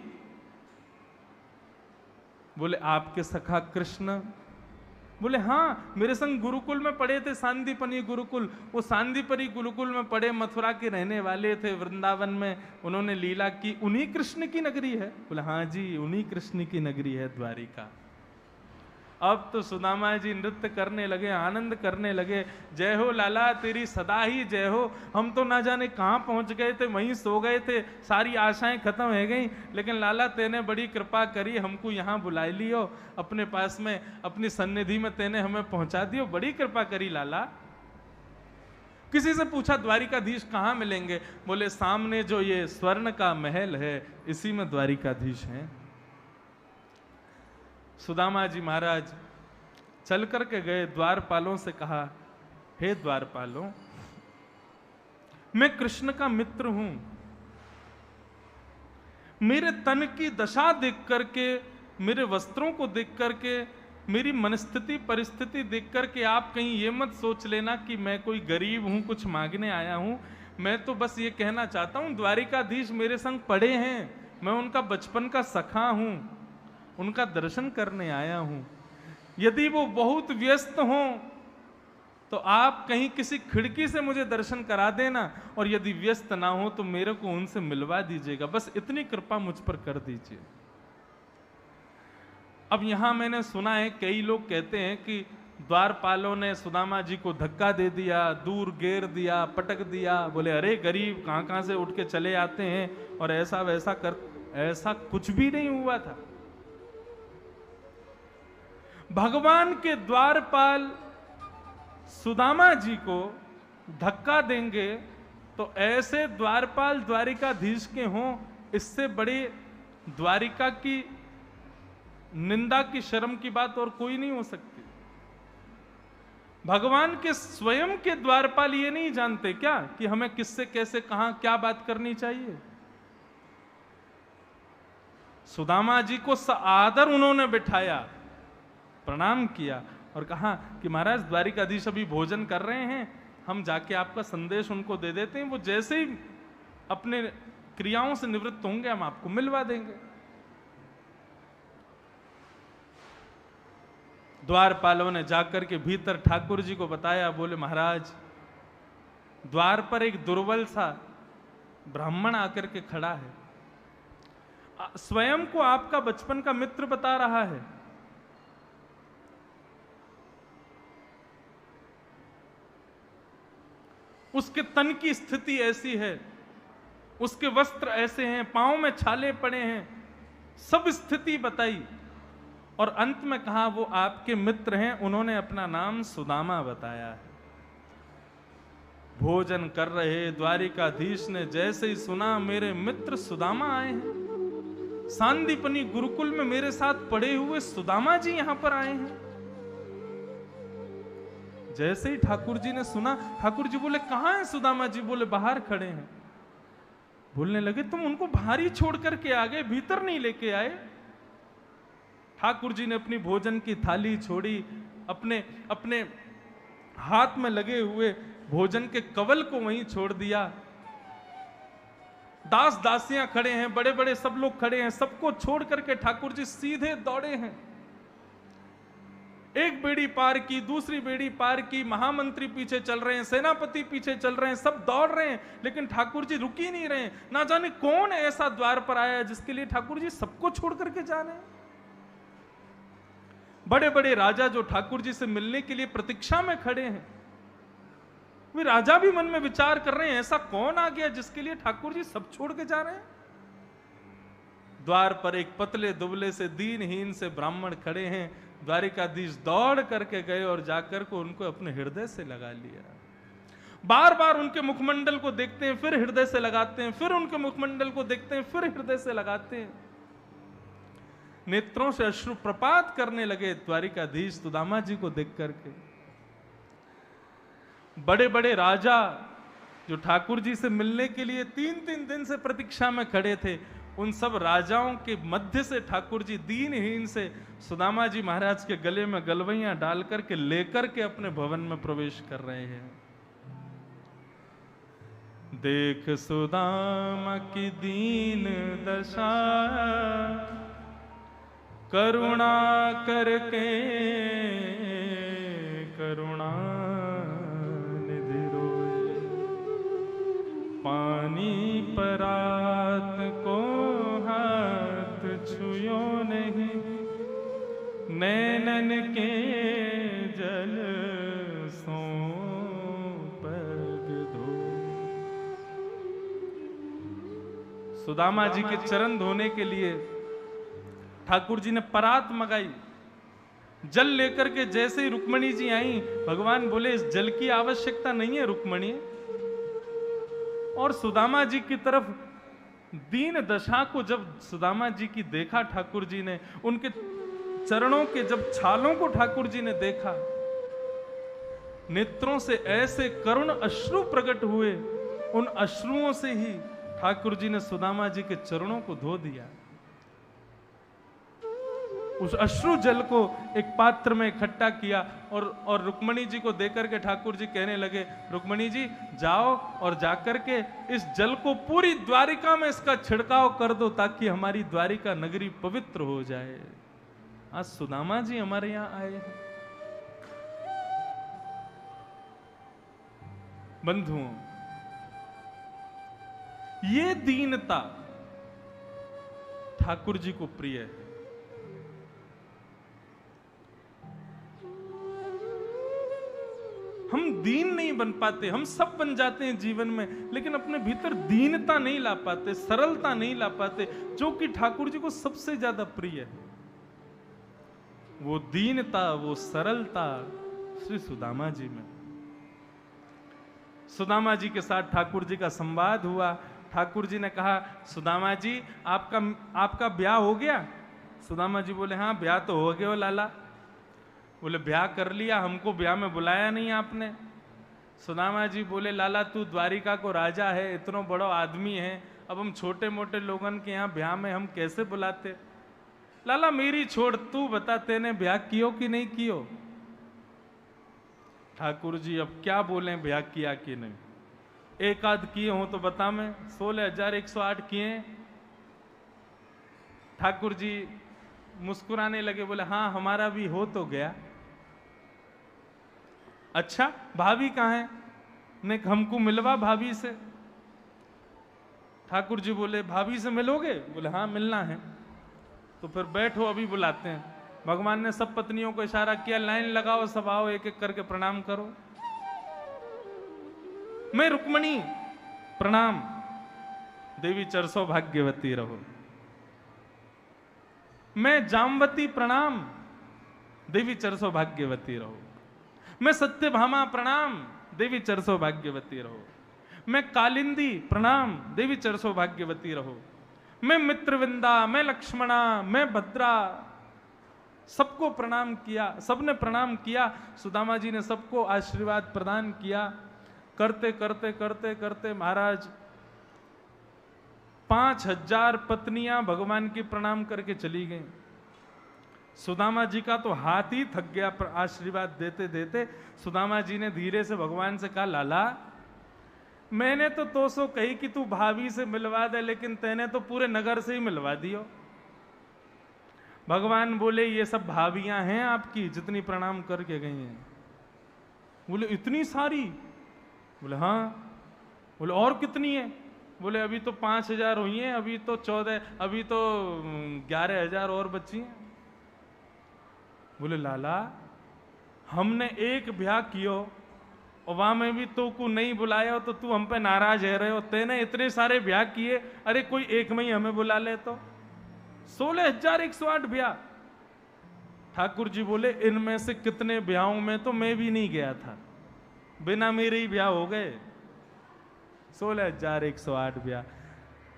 बोले आपके सखा कृष्ण? बोले हाँ, मेरे संग गुरुकुल में पढ़े थे, सांदीपनी गुरुकुल। वो सांदीपनी गुरुकुल में पढ़े, मथुरा के रहने वाले थे, वृंदावन में उन्होंने लीला की, उन्हीं कृष्ण की नगरी है? बोले हाँ जी, उन्हीं कृष्ण की नगरी है द्वारिका। अब तो सुदामा जी नृत्य करने लगे, आनंद करने लगे। जय हो लाला, तेरी सदा ही जय हो। हम तो ना जाने कहाँ पहुंच गए थे, वहीं सो गए थे, सारी आशाएं खत्म हो गई, लेकिन लाला तेने बड़ी कृपा करी, हमको यहाँ बुला लियो अपने पास में, अपनी सन्निधि में तेने हमें पहुंचा दियो, बड़ी कृपा करी लाला। किसी से पूछा द्वारिकाधीश कहाँ मिलेंगे? बोले सामने जो ये स्वर्ण का महल है, इसी में द्वारिकाधीश हैं। सुदामा जी महाराज चल करके गए, द्वारपालों से कहा, हे द्वारपालों, मैं कृष्ण का मित्र हूं, मेरे तन की दशा देख करके, मेरे वस्त्रों को देख करके, मेरी मनस्थिति परिस्थिति देख करके आप कहीं ये मत सोच लेना कि मैं कोई गरीब हूं, कुछ मांगने आया हूं। मैं तो बस ये कहना चाहता हूं, द्वारिकाधीश मेरे संग पढ़े हैं, मैं उनका बचपन का सखा हूं, उनका दर्शन करने आया हूं। यदि वो बहुत व्यस्त हों तो आप कहीं किसी खिड़की से मुझे दर्शन करा देना, और यदि व्यस्त ना हो तो मेरे को उनसे मिलवा दीजिएगा, बस इतनी कृपा मुझ पर कर दीजिए। अब यहां मैंने सुना है, कई लोग कहते हैं कि द्वारपालों ने सुदामा जी को धक्का दे दिया, दूर घेर दिया, पटक दिया। बोले अरे गरीब कहां कहां से उठ के चले आते हैं और ऐसा वैसा कर। ऐसा कुछ भी नहीं हुआ था। भगवान के द्वारपाल सुदामा जी को धक्का देंगे तो ऐसे द्वारपाल द्वारिकाधीश के हों, इससे बड़ी द्वारिका की निंदा की, शर्म की बात और कोई नहीं हो सकती। भगवान के स्वयं के द्वारपाल ये नहीं जानते क्या कि हमें किससे कैसे कहां क्या बात करनी चाहिए? सुदामा जी को आदर उन्होंने बिठाया, प्रणाम किया और कहा कि महाराज द्वारिकाधीश अभी भोजन कर रहे हैं, हम जाके आपका संदेश उनको दे देते हैं, वो जैसे ही अपने क्रियाओं से निवृत्त होंगे हम आपको मिलवा देंगे। द्वारपालों ने जाकर के भीतर ठाकुर जी को बताया। बोले महाराज द्वार पर एक दुर्बल सा ब्राह्मण आकर के खड़ा है, स्वयं को आपका बचपन का मित्र बता रहा है। उसके तन की स्थिति ऐसी है, उसके वस्त्र ऐसे हैं, पांव में छाले पड़े हैं, सब स्थिति बताई और अंत में कहा वो आपके मित्र हैं। उन्होंने अपना नाम सुदामा बताया है। भोजन कर रहे द्वारिकाधीश ने जैसे ही सुना मेरे मित्र सुदामा आए हैं, सांदीपनी गुरुकुल में मेरे साथ पढ़े हुए सुदामा जी यहां पर आए हैं। जैसे ही ठाकुर जी ने सुना, ठाकुर जी बोले कहां है सुदामा जी? बोले बाहर खड़े हैं। बोलने लगे तुम उनको बाहर ही छोड़ करके आ गए, भीतर नहीं लेके आए? ठाकुर जी ने अपनी भोजन की थाली छोड़ी, अपने अपने हाथ में लगे हुए भोजन के कवल को वहीं छोड़ दिया। दास दासियां खड़े हैं, बड़े बड़े सब लोग खड़े हैं, सबको छोड़ करके ठाकुर जी सीधे दौड़े हैं। एक बेड़ी पार की, दूसरी बेड़ी पार की, महामंत्री पीछे चल रहे हैं, सेनापति पीछे चल रहे हैं, सब दौड़ रहे हैं, लेकिन ठाकुर जी रुक ही नहीं रहे हैं। ना जाने कौन ऐसा द्वार पर आया है जिसके लिए ठाकुर जी सबको छोड़ करके जा रहे हैं। बड़े बड़े राजा जो ठाकुर जी से मिलने के लिए प्रतीक्षा में खड़े हैं, वे राजा भी मन में विचार कर रहे हैं ऐसा कौन आ गया जिसके लिए ठाकुर जी सब छोड़ के जा रहे हैं। द्वार पर एक पतले दुबले से दीनहीन से ब्राह्मण खड़े हैं। द्वारिकाधीश दौड़ करके गए और जाकर को उनको अपने हृदय से लगा लिया। बार बार उनके मुखमंडल को देखते हैं, फिर हृदय से लगाते हैं, फिर उनके मुखमंडल को देखते हैं, फिर हृदय से लगाते हैं। नेत्रों से अश्रु प्रपात करने लगे द्वारिकाधीश सुदामा जी को देख करके। बड़े बड़े राजा जो ठाकुर जी से मिलने के लिए 3-3 दिन से प्रतीक्षा में खड़े थे, उन सब राजाओं के मध्य से ठाकुर जी दीनहीन से सुदामा जी महाराज के गले में गलवैयां डाल करके लेकर के अपने भवन में प्रवेश कर रहे हैं। देख सुदामा की दीन दशा, करुणा करके करुणा निधि रोए। पानी परात को हाथ छुयो नहीं, नैनन के जल सो पग धो। सुदामा जी के चरण धोने के लिए ठाकुर जी ने परात मंगाई। जल लेकर के जैसे ही रुक्मणी जी आई, भगवान बोले इस जल की आवश्यकता नहीं है रुक्मणी। और सुदामा जी की तरफ दीन दशा को जब सुदामा जी की देखा ठाकुर जी ने, उनके चरणों के जब छालों को ठाकुर जी ने देखा, नेत्रों से ऐसे करुण अश्रु प्रकट हुए। उन अश्रुओं से ही ठाकुर जी ने सुदामा जी के चरणों को धो दिया। उस अश्रु जल को एक पात्र में इकट्ठा किया और रुक्मणी जी को देकर के ठाकुर जी कहने लगे, रुक्मणी जी जाओ और जाकर के इस जल को पूरी द्वारिका में इसका छिड़काव कर दो ताकि हमारी द्वारिका नगरी पवित्र हो जाए। आज सुदामा जी हमारे यहां आए हैं। बंधुओं, ये दीनता ठाकुर जी को प्रिय है। हम दीन नहीं बन पाते, हम सब बन जाते हैं जीवन में, लेकिन अपने भीतर दीनता नहीं ला पाते, सरलता नहीं ला पाते, जो कि ठाकुर जी को सबसे ज्यादा प्रिय है। वो दीनता, वो सरलता श्री सुदामा जी में। सुदामा जी के साथ ठाकुर जी का संवाद हुआ। ठाकुर जी ने कहा, सुदामा जी आपका ब्याह हो गया? सुदामा जी बोले हाँ ब्याह तो हो गया लाला। बोले ब्याह कर लिया, हमको ब्याह में बुलाया नहीं आपने। सुदामा जी बोले लाला तू द्वारिका को राजा है, इतना बड़ा आदमी है, अब हम छोटे मोटे लोगन के यहाँ ब्याह में हम कैसे बुलाते? लाला मेरी छोड़, तू बता तेने ब्याह कियो कि नहीं कियो? ठाकुर जी अब क्या बोले ब्याह किया कि नहीं, एक आध किए हो तो बता। मैं 16,108 किए। ठाकुर जी मुस्कुराने लगे, बोले हाँ हमारा भी हो तो गया। अच्छा भाभी कहाँ है? ने हमको मिलवा भाभी से। ठाकुर जी बोले भाभी से मिलोगे? बोले हाँ मिलना है। तो फिर बैठो अभी बुलाते हैं। भगवान ने सब पत्नियों को इशारा किया, लाइन लगाओ, सब आओ, एक एक करके प्रणाम करो। मैं रुक्मणी प्रणाम, देवी चरसो भाग्यवती रहो। मैं जामवती प्रणाम, देवी चरसो भाग्यवती रहो। मैं सत्यभामा प्रणाम, देवी चरसो भाग्यवती रहो। मैं कालिंदी प्रणाम, देवी चरसो भाग्यवती रहो। मैं मित्रविंदा, मैं लक्ष्मणा, मैं भद्रा, सबको प्रणाम किया। सबने प्रणाम किया। सुदामा जी ने सबको आशीर्वाद प्रदान किया। करते करते करते करते महाराज 5000 पत्नियां भगवान की प्रणाम करके चली गईं। सुदामा जी का तो हाथ ही थक गया आशीर्वाद देते देते। सुदामा जी ने धीरे से भगवान से कहा, लाला मैंने तो सो कही कि तू भाभी से मिलवा दे, लेकिन तेने तो पूरे नगर से ही मिलवा दियो। भगवान बोले, ये सब भाभियां हैं आपकी जितनी प्रणाम करके गई हैं। बोले इतनी सारी? बोले हाँ। बोले और कितनी है? बोले अभी तो 5000 हुई हैं, अभी तो 14, अभी तो 11000 और बची हैं। बोले लाला हमने एक ब्याह कियो और वहां में भी तो को नहीं बुलाया तो तू हम पे नाराज है रहे हो। तेने इतने सारे ब्याह किए, अरे कोई एक में ही हमें बुला ले तो। 16108 ब्याह। ठाकुर जी बोले इनमें से कितने ब्याहों में तो मैं भी नहीं गया था, बिना मेरे ही ब्याह हो गए। 16108 ब्याह।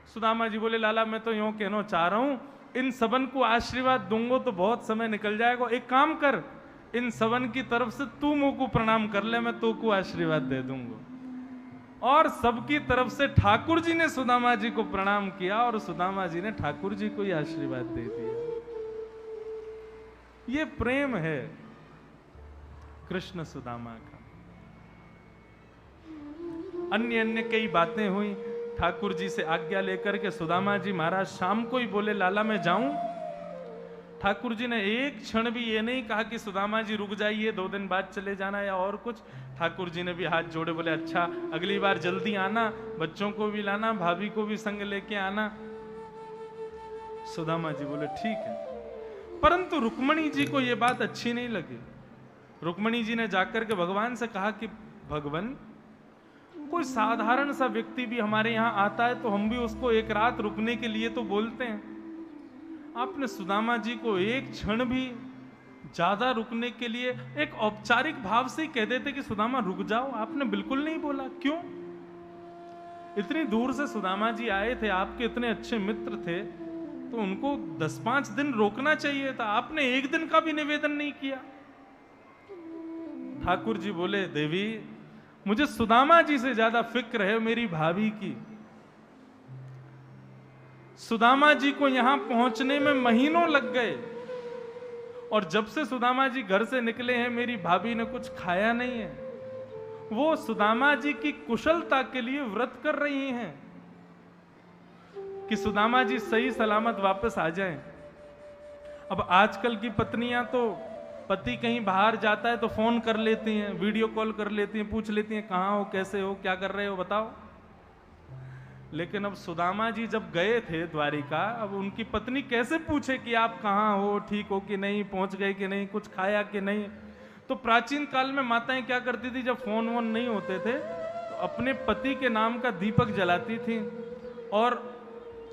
सुदामा जी बोले लाला मैं तो यूं कहना चाह रहा हूं, इन सबन को आशीर्वाद दूंगा तो बहुत समय निकल जाएगा। एक काम कर, इन सबन की तरफ से तू मुंह को प्रणाम कर ले, मैं तो को आशीर्वाद दे दूंगा। और सबकी तरफ से ठाकुर जी ने सुदामा जी को प्रणाम किया और सुदामा जी ने ठाकुर जी को ही आशीर्वाद दे दिया। ये प्रेम है कृष्ण सुदामा का। अन्य अन्य कई बातें हुई। ठाकुर जी से आज्ञा लेकर के सुदामा जी महाराज शाम को ही बोले लाला मैं जाऊं। ठाकुर जी ने एक क्षण भी ये नहीं कहा कि सुदामा जी रुक जाइए, 2 दिन बाद चले जाना या और कुछ। ठाकुर जी ने भी हाथ जोड़े, बोले अच्छा अगली बार जल्दी आना, बच्चों को भी लाना, भाभी को भी संग लेके आना। सुदामा जी बोले ठीक है। परंतु रुक्मणी जी को यह बात अच्छी नहीं लगी। रुक्मणी जी ने जाकर के भगवान से कहा कि भगवान कोई साधारण सा व्यक्ति भी हमारे यहाँ आता है तो हम भी उसको एक रात रुकने के लिए तो बोलते हैं। आपने सुदामा जी को एक क्षण भी ज्यादा रुकने के लिए एक औपचारिक भाव से ही कह देते कि सुदामा रुक जाओ, आपने बिल्कुल नहीं बोला। क्यों? इतनी दूर से सुदामा जी आए थे, आपके इतने अच्छे मित्र थे, तो उनको 10-5 दिन रोकना चाहिए था। आपने एक दिन का भी निवेदन नहीं किया। ठाकुर जी बोले देवी मुझे सुदामा जी से ज्यादा फिक्र है मेरी भाभी की। सुदामा जी को यहां पहुंचने में महीनों लग गए और जब से सुदामा जी घर से निकले हैं मेरी भाभी ने कुछ खाया नहीं है। वो सुदामा जी की कुशलता के लिए व्रत कर रही हैं कि सुदामा जी सही सलामत वापस आ जाएं। अब आजकल की पत्नियां तो पति कहीं बाहर जाता है तो फोन कर लेती हैं, वीडियो कॉल कर लेती हैं, पूछ लेती हैं कहां हो, कैसे हो, क्या कर रहे हो, बताओ। लेकिन अब सुदामा जी जब गए थे द्वारिका, अब उनकी पत्नी कैसे पूछे कि आप कहां हो, ठीक हो कि नहीं, पहुंच गए कि नहीं, कुछ खाया कि नहीं। तो प्राचीन काल में माताएं क्या करती थी, जब फोन वोन नहीं होते थे तो अपने पति के नाम का दीपक जलाती थी और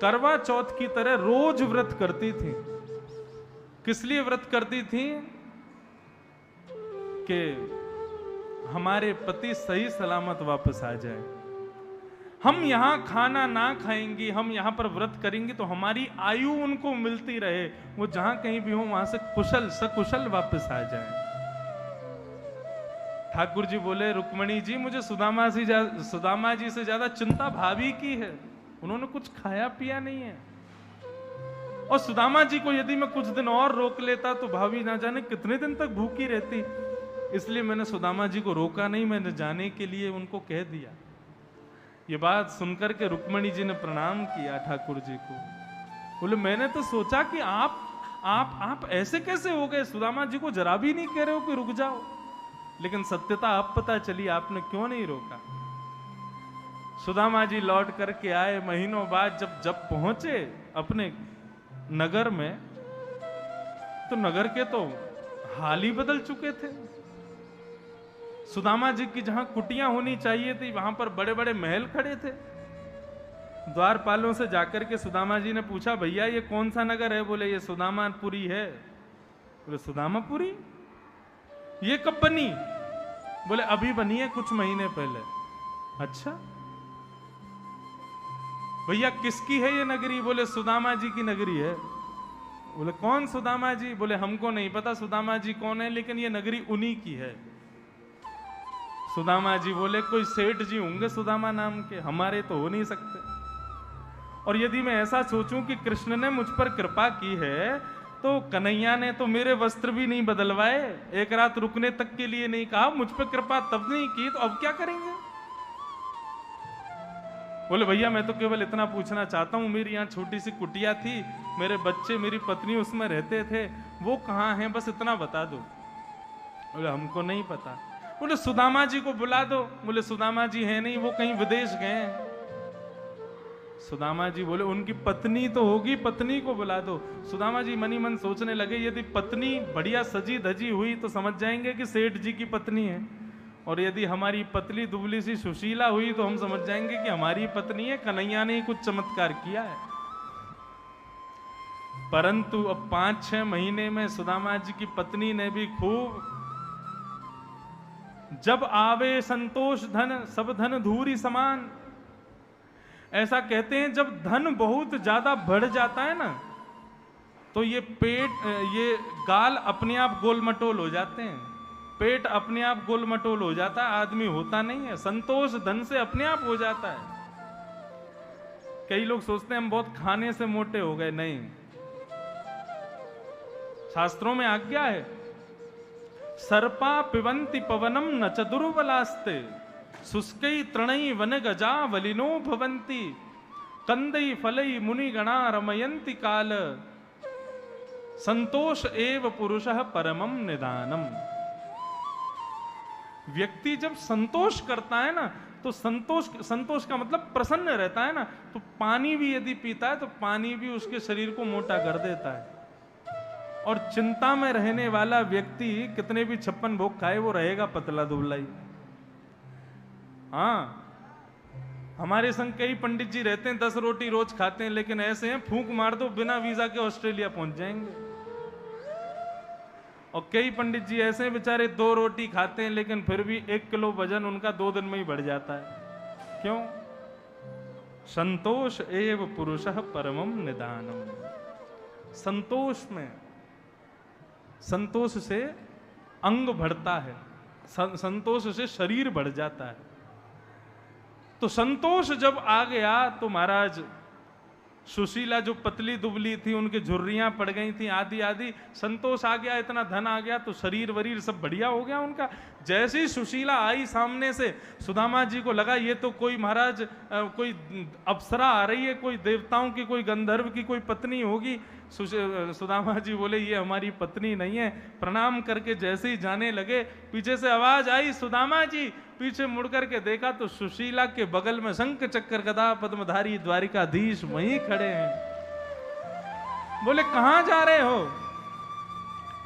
करवा चौथ की तरह रोज व्रत करती थी। किस लिए व्रत करती थी? कि हमारे पति सही सलामत वापस आ जाए। हम यहां खाना ना खाएंगी, हम यहां पर व्रत करेंगे तो हमारी आयु उनको मिलती रहे, वो जहां कहीं भी हो वहां से कुशल सकुशल वापस आ जाए। ठाकुर जी बोले रुक्मणी जी मुझे सुदामा जी से ज्यादा चिंता भाभी की है, उन्होंने कुछ खाया पिया नहीं है। और सुदामा जी को यदि मैं कुछ दिन और रोक लेता तो भाभी ना जाने कितने दिन तक भूखी रहती। इसलिए मैंने सुदामा जी को रोका नहीं, मैंने जाने के लिए उनको कह दिया। ये बात सुनकर के रुक्मणी जी ने प्रणाम किया ठाकुर जी को। बोले मैंने तो सोचा कि आप ऐसे कैसे हो गए, सुदामा जी को जरा भी नहीं कह रहे हो कि रुक जाओ। लेकिन सत्यता अब पता चली आपने क्यों नहीं रोका। सुदामा जी लौट करके आए महीनों बाद, जब पहुंचे अपने नगर में तो नगर के तो हाल ही बदल चुके थे। सुदामा जी की जहां कुटियां होनी चाहिए थी वहां पर बड़े बड़े महल खड़े थे। द्वारपालों से जाकर के सुदामा जी ने पूछा भैया ये कौन सा नगर है? बोले ये सुदामापुरी है। बोले सुदामापुरी ये कब बनी? बोले अभी बनी है कुछ महीने पहले। अच्छा भैया किसकी है ये नगरी? बोले सुदामा जी की नगरी है। बोले कौन सुदामा जी? बोले हमको नहीं पता सुदामा जी कौन है, लेकिन ये नगरी उन्हीं की है। सुदामा जी बोले कोई सेठ जी होंगे सुदामा नाम के, हमारे तो हो नहीं सकते। और यदि मैं ऐसा सोचूं कि कृष्ण ने मुझ पर कृपा की है, तो कन्हैया ने तो मेरे वस्त्र भी नहीं बदलवाए, एक रात रुकने तक के लिए नहीं कहा, मुझ पर कृपा तब नहीं की, तो अब क्या करेंगे? बोले भैया मैं तो केवल इतना पूछना चाहता हूं, मेरी यहाँ छोटी सी कुटिया थी, मेरे बच्चे मेरी पत्नी उसमें रहते थे, वो कहाँ हैं, बस इतना बता दो। बोले हमको नहीं पता। बोले सुदामा जी को बुला दो। बोले सुदामा जी हैं नहीं, वो कहीं विदेश गए हैं। सुदामा जी बोले उनकी पत्नी तो होगी, पत्नी को बुला दो। सुदामा जी मनी मन सोचने लगे, यदि पत्नी बढ़िया सजी धजी हुई तो समझ जाएंगे कि सेठ जी की पत्नी है, और यदि हमारी पतली दुबली सी सुशीला हुई तो हम समझ जाएंगे कि हमारी पत्नी है, कन्हैया ने कुछ चमत्कार किया है। परंतु अब 5-6 महीने में सुदामा जी की पत्नी ने भी खूब, जब आवे संतोष धन सब धन धूरी समान, ऐसा कहते हैं जब धन बहुत ज्यादा बढ़ जाता है ना, तो ये पेट, ये गाल अपने आप गोल मटोल हो जाते हैं, पेट अपने आप गोल मटोल हो जाता है, आदमी होता नहीं है। संतोष धन से अपने आप हो जाता है। कई लोग सोचते हैं हम बहुत खाने से मोटे हो गए, नहीं, शास्त्रों में आज्ञा है, सर्पा पिबंति पवनम न च दुर्बलास्ते, शुष्कई तृणई वन गजा वलिनो भवंती, कंदई फलई मुनि गणा रमयंति काल, संतोष एव पुरुषः परमम निदानम। व्यक्ति जब संतोष करता है ना, तो संतोष का मतलब प्रसन्न रहता है ना, तो पानी भी यदि पीता है तो पानी भी उसके शरीर को मोटा कर देता है। और चिंता में रहने वाला व्यक्ति कितने भी 56 भोग खाए, वो रहेगा पतला दुबला ही। हाँ, हमारे संग कई पंडित जी रहते हैं, 10 रोटी रोज खाते हैं, लेकिन ऐसे हैं फूंक मार दो बिना वीजा के ऑस्ट्रेलिया पहुंच जाएंगे। और कई पंडित जी ऐसे हैं बेचारे 2 रोटी खाते हैं, लेकिन फिर भी 1 किलो वजन उनका 2 दिन में ही बढ़ जाता है। क्यों? संतोष एव पुरुषः परमम निदानम। संतोष में, संतोष से अंग बढ़ता है, संतोष से शरीर बढ़ जाता है। तो संतोष जब आ गया तो महाराज सुशीला जो पतली दुबली थी, उनकी झुर्रियां पड़ गई थी आदि आदि, संतोष आ गया, इतना धन आ गया, तो शरीर वरीर सब बढ़िया हो गया उनका। जैसे ही सुशीला आई सामने से, सुदामा जी को लगा ये तो कोई महाराज कोई अप्सरा आ रही है, कोई देवताओं की, कोई गंधर्व की कोई पत्नी होगी। सुदामा जी बोले ये हमारी पत्नी नहीं है। प्रणाम करके जैसे ही जाने लगे, पीछे से आवाज आई सुदामा जी। पीछे मुड़ करके देखा तो सुशीला के बगल में शंख चक्र गदा पद्मधारी द्वारिकाधीश वहीं खड़े हैं। बोले कहां जा रहे हो?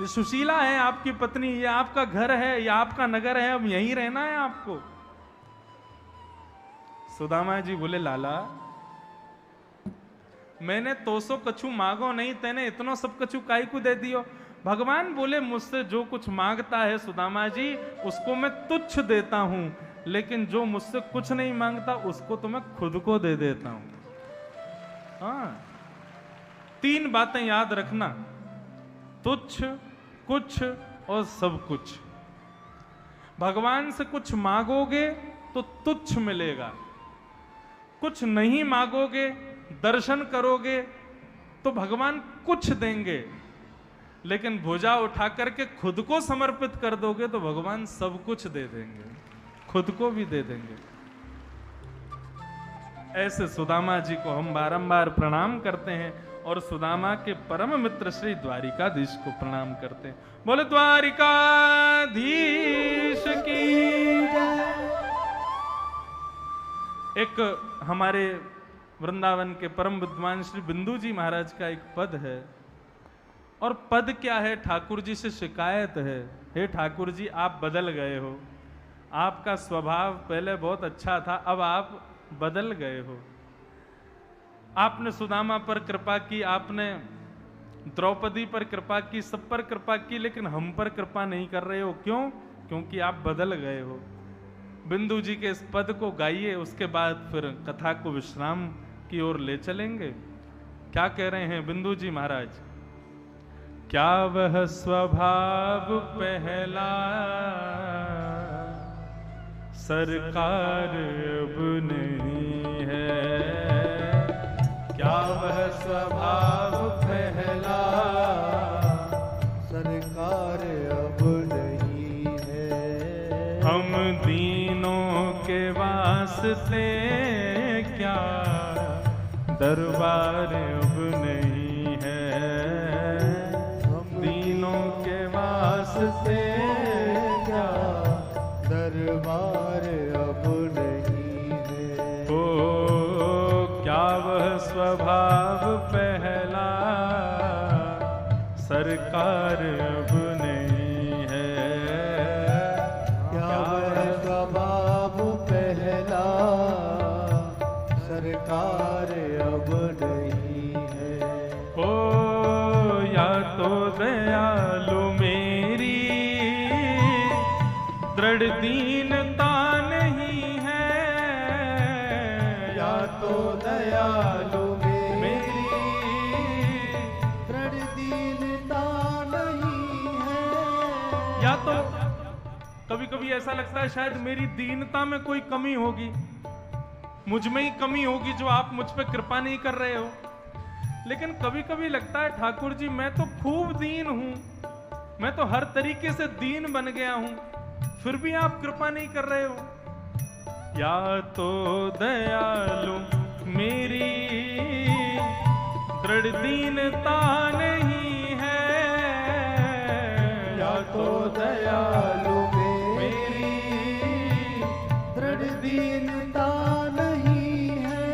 ये सुशीला है आपकी पत्नी, ये आपका घर है, ये आपका नगर है, अब यहीं रहना है आपको। सुदामा जी बोले लाला मैंने 200 कछु मांगो नहीं, तेने इतना सब कछु काई को दे दियो। भगवान बोले मुझसे जो कुछ मांगता है सुदामा जी उसको मैं तुच्छ देता हूं, लेकिन जो मुझसे कुछ नहीं मांगता उसको तो मैं खुद को दे देता हूं। हाँ, 3 बातें याद रखना, तुच्छ, कुछ और सब कुछ। भगवान से कुछ मांगोगे तो तुच्छ मिलेगा, कुछ नहीं मांगोगे, दर्शन करोगे तो भगवान कुछ देंगे, लेकिन भुजा उठा करके खुद को समर्पित कर दोगे तो भगवान सब कुछ दे देंगे, खुद को भी दे देंगे। ऐसे सुदामा जी को हम बारंबार प्रणाम करते हैं और सुदामा के परम मित्र श्री द्वारिकाधीश को प्रणाम करते हैं। बोले द्वारिकाधीश की। एक हमारे वृंदावन के परम विद्वान श्री बिंदु जी महाराज का एक पद है, और पद क्या है, ठाकुर जी से शिकायत है, हे ठाकुर जी आप बदल गए हो, आपका स्वभाव पहले बहुत अच्छा था, अब आप बदल गए हो। आपने सुदामा पर कृपा की, आपने द्रौपदी पर कृपा की, सब पर कृपा की, लेकिन हम पर कृपा नहीं कर रहे हो। क्यों? क्योंकि आप बदल गए हो। बिंदु जी के इस पद को गाइए, उसके बाद फिर कथा को विश्राम की ओर ले चलेंगे। क्या कह रहे हैं बिंदु जी महाराज? क्या वह स्वभाव पहला सरकार अब नहीं है? क्या वह स्वभाव पहला सरकार अब नहीं है? हम दीनों के वास्ते क्या दरबार अब नहीं है? हम दीनों के वास्ते क्या दरबार अब नहीं है? ओ क्या वह स्वभाव पहला सरकार अब नहीं है? क्या वह स्वभाव पहला सरकार अब नहीं है? ओ या तो दयालु मेरी दृढ़ दीनता नहीं है, या तो दयालु मेरी दृढ़ दीनता नहीं है? या तो कभी कभी ऐसा लगता है शायद मेरी दीनता में कोई कमी होगी, मुझ में ही कमी होगी जो आप मुझ पे कृपा नहीं कर रहे हो। लेकिन कभी कभी लगता है ठाकुर जी मैं तो खूब दीन हूं, मैं तो हर तरीके से दीन बन गया हूं, फिर भी आप कृपा नहीं कर रहे हो। या तो दयालु मेरी दृढ़ दीनता नहीं है, या तो दयालु मेरी दृढ़ दीनता नहीं है?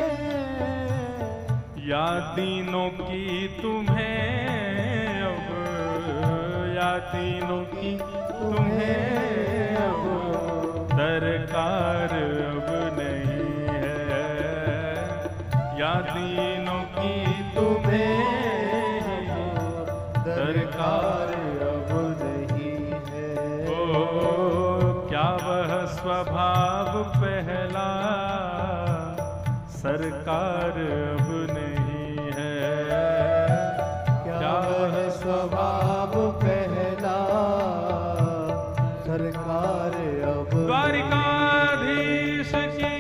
या दीनों की तुम्हें अब, या दीनों की तुम्हें अब दरकार अब नहीं है? या दीनों की तुम्हें दरकार अब नहीं है? ओ क्या वह स्वभाव पहला सरकार अब नहीं है? क्या वह स्वभाव पहला सरकार अब द्वारिकाधीश की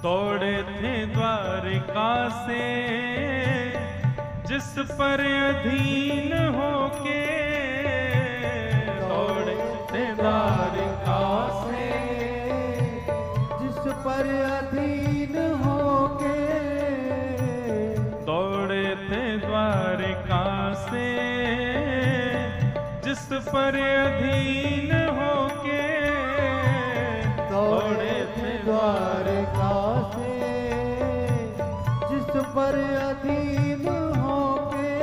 दौड़े थे द्वारिका से जिस पर अधीन होके, दौड़े थे द्वारिका से जिस पर अधीन होके, दौड़े थे द्वारिका से जिस पर अधीन होके, दौड़े थे द्वारका से जिस पर अधीन होके,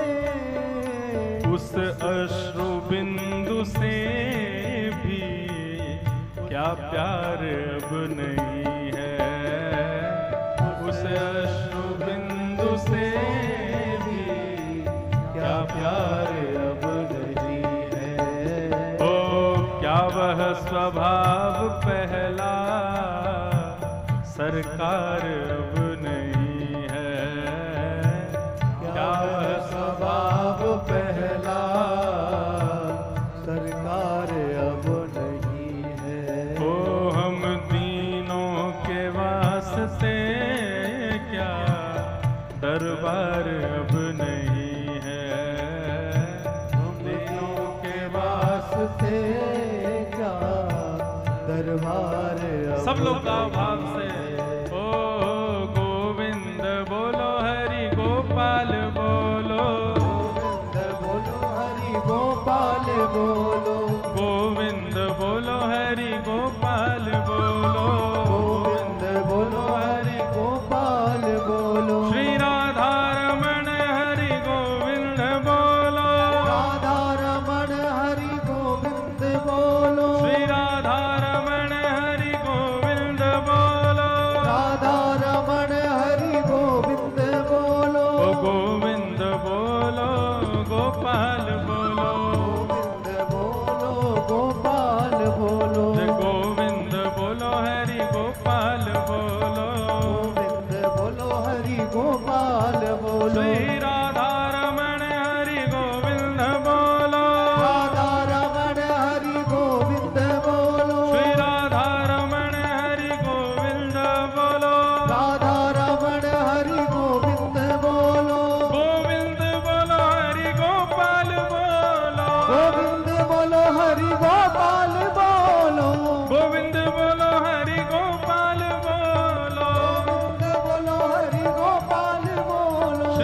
उस अश्रु बिंदु से भी क्या प्यार अब नहीं है? उस अश्रु बिंदु से भी क्या प्यार अब नहीं है? ओ क्या वह स्वभाव पहला सरकार अब नहीं है? क्या वह स्वभाव पहला सरकार अब नहीं है? ओ हम दीनों के वास्ते क्या दरबार अब नहीं है? हम दीनों के वास्ते क्या दरबार सब लोग गाओ भाव से। ओ गोविंद बोलो हरि गोपाल बोलो, गोविंद बोलो हरि गोपाल बोलो।